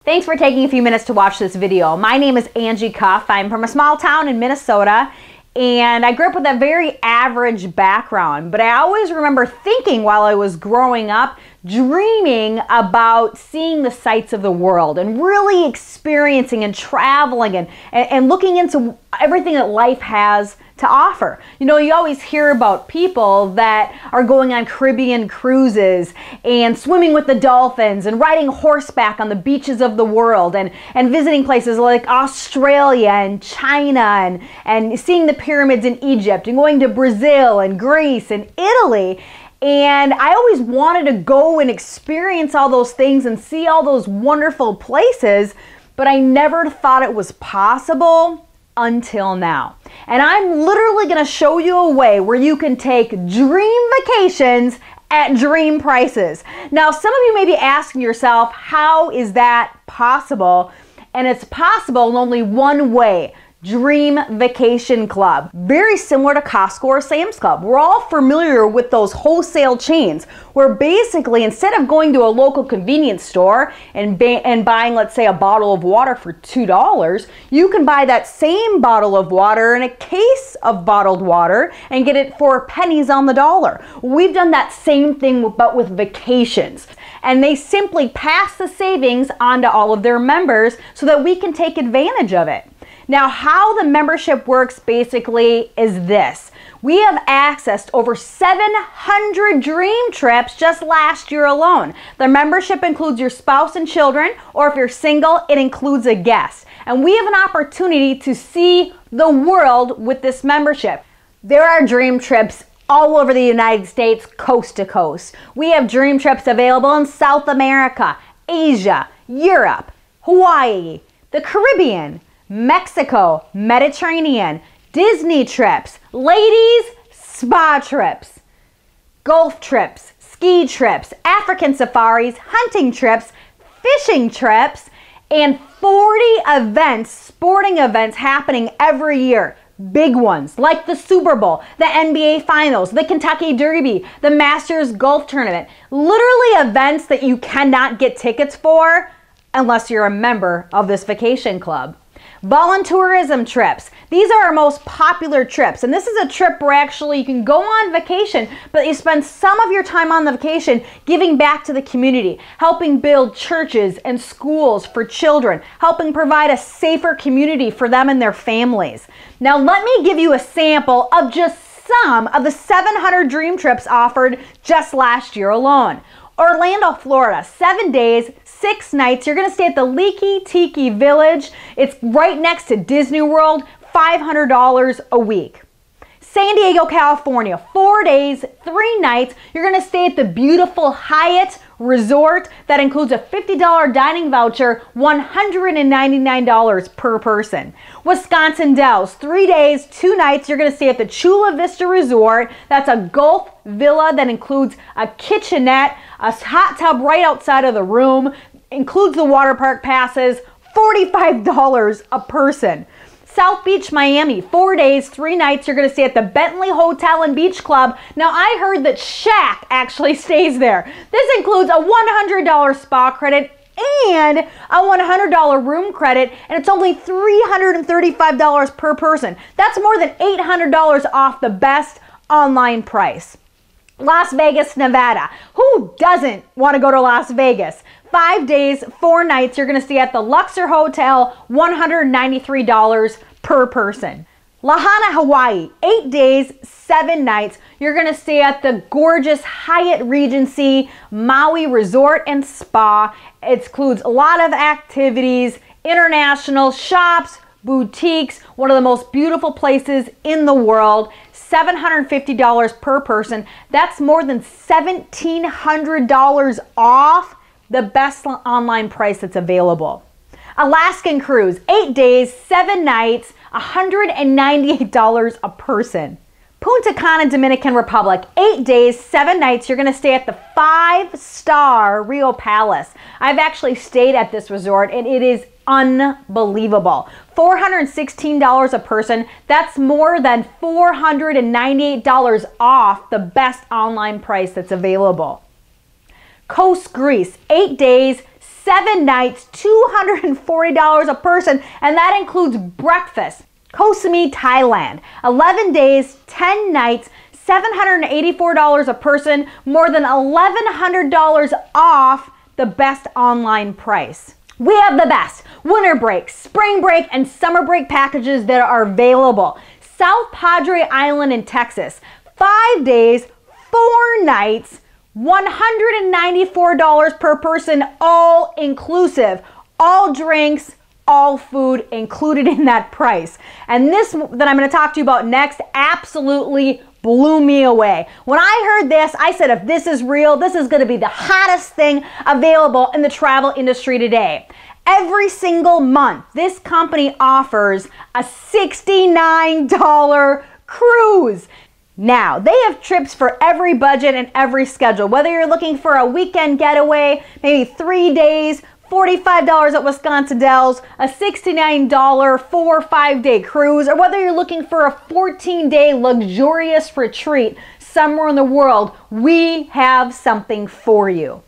Thanks for taking a few minutes to watch this video. My name is Angie Cuff. I'm from a small town in Minnesota, and I grew up with a very average background, but I always remember thinking while I was growing up, dreaming about seeing the sights of the world and really experiencing and traveling and looking into everything that life has to offer. You know, you always hear about people that are going on Caribbean cruises and swimming with the dolphins and riding horseback on the beaches of the world and visiting places like Australia and China and seeing the pyramids in Egypt and going to Brazil and Greece and Italy. And I always wanted to go and experience all those things and see all those wonderful places, but I never thought it was possible until now. And I'm literally going to show you a way where you can take dream vacations at dream prices. Now, some of you may be asking yourself, how is that possible? And it's possible in only one way. Dream Vacation Club. Very similar to Costco or Sam's Club. We're all familiar with those wholesale chains where basically instead of going to a local convenience store and buying, let's say, a bottle of water for $2, you can buy that same bottle of water in a case of bottled water and get it for pennies on the dollar. We've done that same thing but with vacations. And they simply pass the savings on to all of their members so that we can take advantage of it. Now, how the membership works basically is this. We have accessed over 700 dream trips just last year alone. The membership includes your spouse and children, or if you're single, it includes a guest. And we have an opportunity to see the world with this membership. There are dream trips all over the United States, coast to coast. We have dream trips available in South America, Asia, Europe, Hawaii, the Caribbean, Mexico, Mediterranean, Disney trips, ladies, spa trips, golf trips, ski trips, African safaris, hunting trips, fishing trips, and 40 events, sporting events happening every year. Big ones like the Super Bowl, the NBA Finals, the Kentucky Derby, the Masters Golf Tournament. Literally events that you cannot get tickets for unless you're a member of this vacation club. Voluntourism trips. These are our most popular trips, and this is a trip where actually you can go on vacation, but you spend some of your time on the vacation giving back to the community, helping build churches and schools for children, helping provide a safer community for them and their families. Now let me give you a sample of just some of the 700 dream trips offered just last year alone. Orlando, Florida, 7 days, 6 nights. You're going to stay at the Leaky Tiki Village. It's right next to Disney World, $500 a week. San Diego, California, 4 days, 3 nights. You're going to stay at the beautiful Hyatt Resort. That includes a $50 dining voucher, $199 per person. Wisconsin Dells, 3 days, 2 nights. You're going to stay at the Chula Vista Resort. That's a golf villa that includes a kitchenette, a hot tub right outside of the room, includes the water park passes, $45 a person. South Beach, Miami, 4 days, 3 nights. You're going to stay at the Bentley Hotel and Beach Club. Now, I heard that Shaq actually stays there. This includes a $100 spa credit and a $100 room credit, and it's only $335 per person. That's more than $800 off the best online price. Las Vegas, Nevada. Who doesn't want to go to Las Vegas? 5 days, 4 nights. You're going to stay at the Luxor Hotel, $193 per person. Lahaina, Hawaii, 8 days, 7 nights. You're going to stay at the gorgeous Hyatt Regency Maui Resort and Spa. It includes a lot of activities, international shops, boutiques, one of the most beautiful places in the world, $750 per person. That's more than $1,700 off the best online price that's available. Alaskan Cruise, 8 days, 7 nights, $198 a person. Punta Cana, Dominican Republic, 8 days, 7 nights. You're going to stay at the 5-star Rio Palace. I've actually stayed at this resort and it is unbelievable. $416 a person. That's more than $498 off the best online price that's available. Coast Greece, 8 days, 7 nights, $240 a person, and that includes breakfast. Koh Samui, Thailand, 11 days, 10 nights, $784 a person, more than $1,100 off the best online price. We have the best winter break, spring break, and summer break packages that are available. South Padre Island in Texas, 5 days, 4 nights, $194 per person, all inclusive. All drinks, all food included in that price. And this that I'm going to talk to you about next absolutely blew me away. When I heard this, I said, if this is real, this is going to be the hottest thing available in the travel industry today. Every single month, this company offers a $69 cruise. Now, they have trips for every budget and every schedule. Whether you're looking for a weekend getaway, maybe 3 days, $45 at Wisconsin Dells, a $69 4- or 5-day cruise, or whether you're looking for a 14-day luxurious retreat somewhere in the world, we have something for you.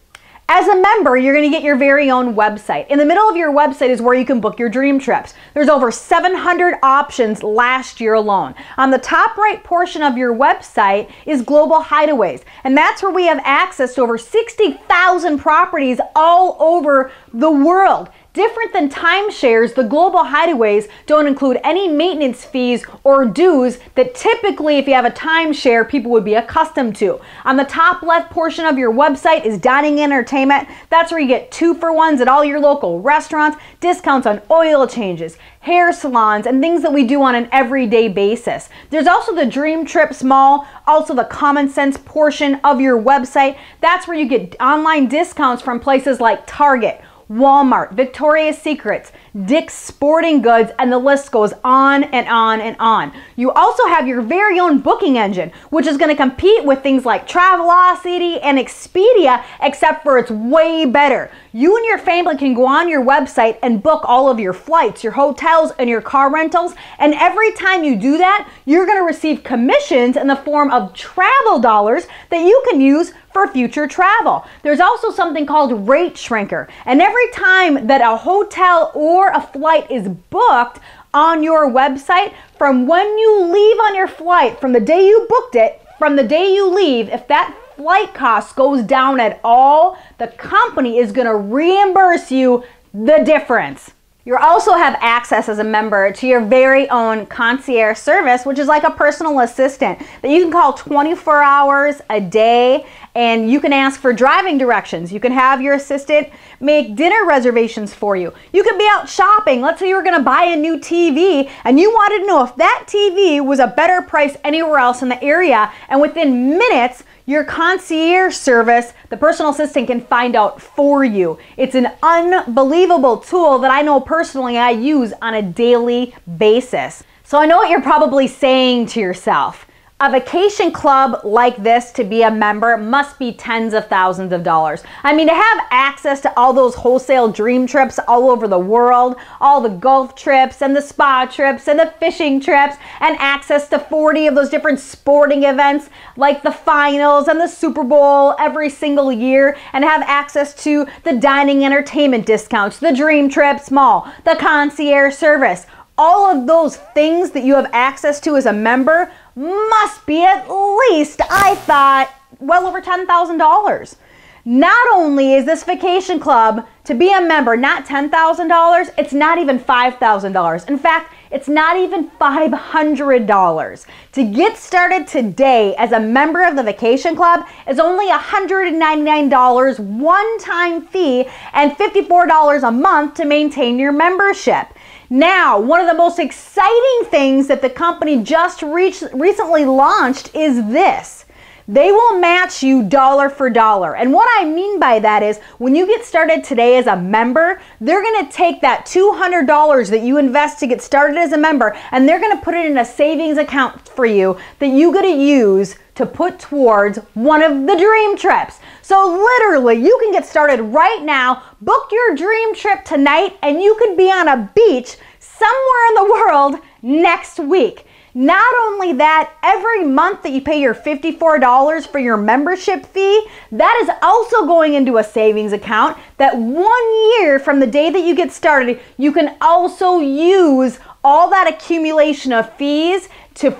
As a member, you're going to get your very own website. In the middle of your website is where you can book your dream trips. There's over 700 options last year alone. On the top right portion of your website is Global Hideaways, and that's where we have access to over 60,000 properties all over the world. Different than timeshares, the Global Hideaways don't include any maintenance fees or dues that typically, if you have a timeshare, people would be accustomed to. On the top left portion of your website is Dining and Entertainment. That's where you get 2-for-1s at all your local restaurants, discounts on oil changes, hair salons, and things that we do on an everyday basis. There's also the Dream Trips Mall, also the Common Sense portion of your website. That's where you get online discounts from places like Target, Walmart, Victoria's Secrets, Dick's Sporting Goods, and the list goes on and on and on. You also have your very own booking engine, which is going to compete with things like Travelocity and Expedia, except for it's way better. You and your family can go on your website and book all of your flights, your hotels, and your car rentals, and every time you do that, you're going to receive commissions in the form of travel dollars that you can use for future travel. There's also something called Rate Shrinker, and every time that a hotel or a flight is booked on your website, from when you leave on your flight, from the day you booked it, from the day you leave, if that flight cost goes down at all, the company is going to reimburse you the difference. You also have access as a member to your very own concierge service, which is like a personal assistant that you can call 24 hours a day, and you can ask for driving directions. You can have your assistant make dinner reservations for you. You could be out shopping. Let's say you were going to buy a new TV and you wanted to know if that TV was a better price anywhere else in the area, and within minutes, your concierge service, the personal assistant, can find out for you. It's an unbelievable tool that I know personally I use on a daily basis. So I know what you're probably saying to yourself. A vacation club like this, to be a member, must be tens of thousands of dollars. I mean, to have access to all those wholesale dream trips all over the world, all the golf trips and the spa trips and the fishing trips, and access to 40 of those different sporting events like the finals and the Super Bowl every single year, and have access to the dining entertainment discounts, the Dream Trips Mall, the concierge service. All of those things that you have access to as a member must be at least, I thought, well over $10,000. Not only is this vacation club, to be a member, not $10,000, it's not even $5,000. In fact, it's not even $500. To get started today as a member of the vacation club is only $199 one-time fee and $54 a month to maintain your membership. Now, one of the most exciting things that the company just recently launched is this. They will match you dollar for dollar. And what I mean by that is when you get started today as a member, they're going to take that $200 that you invest to get started as a member, and they're going to put it in a savings account for you that you're going to use to put towards one of the dream trips. So literally, you can get started right now, book your dream trip tonight, and you could be on a beach somewhere in the world next week. Not only that, every month that you pay your $54 for your membership fee, that is also going into a savings account that 1 year from the day that you get started, you can also use all that accumulation of fees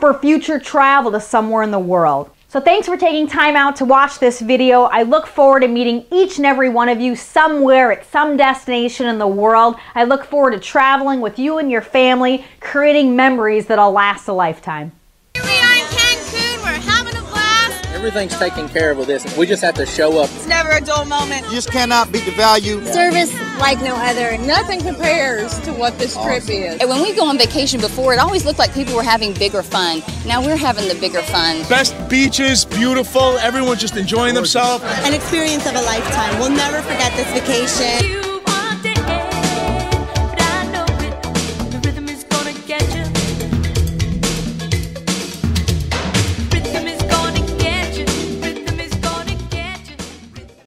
for future travel to somewhere in the world. So thanks for taking time out to watch this video. I look forward to meeting each and every one of you somewhere at some destination in the world. I look forward to traveling with you and your family, creating memories that'll last a lifetime. Here we are in Cancun. We're having a blast. Everything's taken care of with this. We just have to show up. It's never a dull moment. You just cannot beat the value. Service like no other. Nothing compares to what this trip is. And when we go on vacation before, it always looked like people were having bigger fun. Now we're having the bigger fun. Best beaches, beautiful, everyone's just enjoying themselves. An experience of a lifetime. We'll never forget this vacation.